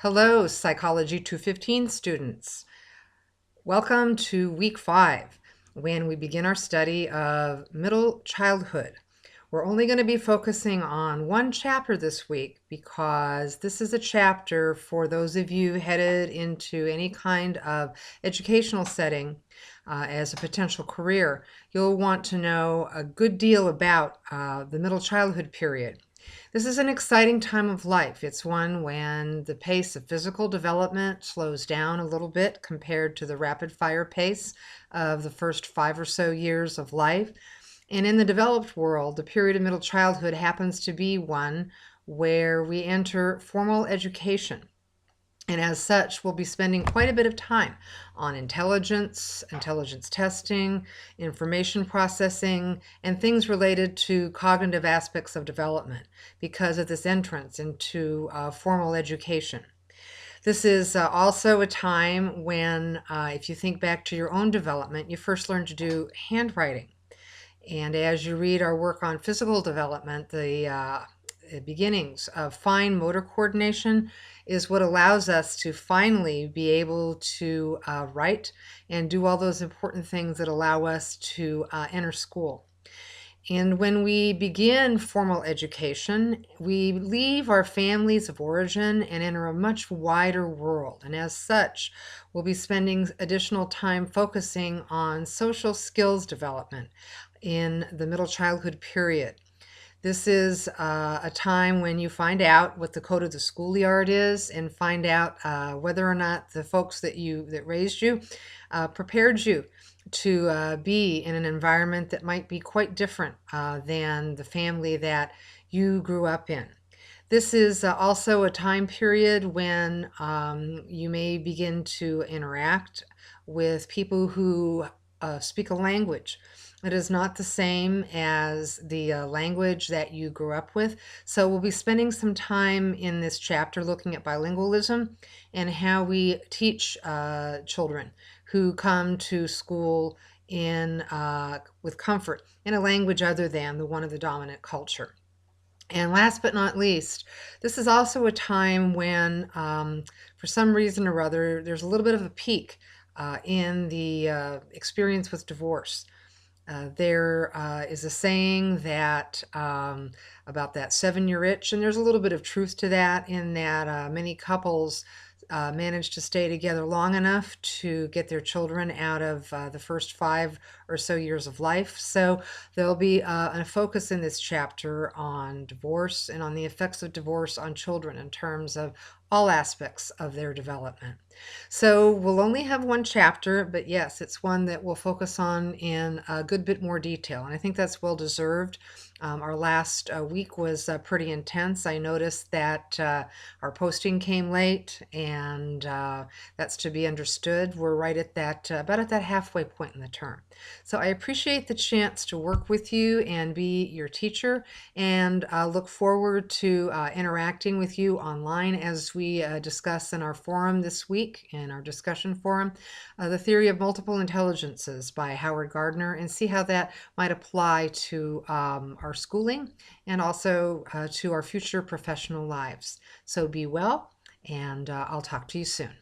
Hello, Psychology 215 students. Welcome to week 5, when we begin our study of middle childhood. We're only going to be focusing on one chapter this week because this is a chapter for those of you headed into any kind of educational setting as a potential career. You'll want to know a good deal about the middle childhood period. This is an exciting time of life. It's one when the pace of physical development slows down a little bit compared to the rapid fire pace of the first 5 or so years of life. And in the developed world, the period of middle childhood happens to be one where we enter formal education. And as such, we'll be spending quite a bit of time on intelligence testing, information processing, and things related to cognitive aspects of development because of this entrance into formal education. This is also a time when, if you think back to your own development, you first learned to do handwriting. And as you read our work on physical development, the beginnings of fine motor coordination is what allows us to finally be able to write and do all those important things that allow us to enter school. And when we begin formal education, we leave our families of origin and enter a much wider world. And as such, we'll be spending additional time focusing on social skills development in the middle childhood period. This is a time when you find out what the code of the schoolyard is and find out whether or not the folks that raised you prepared you to be in an environment that might be quite different than the family that you grew up in. This is also a time period when you may begin to interact with people who speak a language. It is not the same as the language that you grew up with. So we'll be spending some time in this chapter looking at bilingualism and how we teach children who come to school with comfort in a language other than the one of the dominant culture. And last but not least, this is also a time when, for some reason or other, there's a little bit of a peak in the experience with divorce. There is a saying that about that 7-year itch, and there's a little bit of truth to that in that many couples manage to stay together long enough to get their children out of the first 5 or so years of life. So there'll be a focus in this chapter on divorce and on the effects of divorce on children in terms of all aspects of their development. So we'll only have one chapter, but yes, it's one that we'll focus on in a good bit more detail, and I think that's well deserved. Our last week was pretty intense. I noticed that our posting came late, and that's to be understood. We're right at that, about at that halfway point in the term. So I appreciate the chance to work with you and be your teacher, and look forward to interacting with you online as we discuss in our forum this week, in our discussion forum, The Theory of Multiple Intelligences by Howard Gardner, and see how that might apply to our schooling and also to our future professional lives. So be well, and I'll talk to you soon.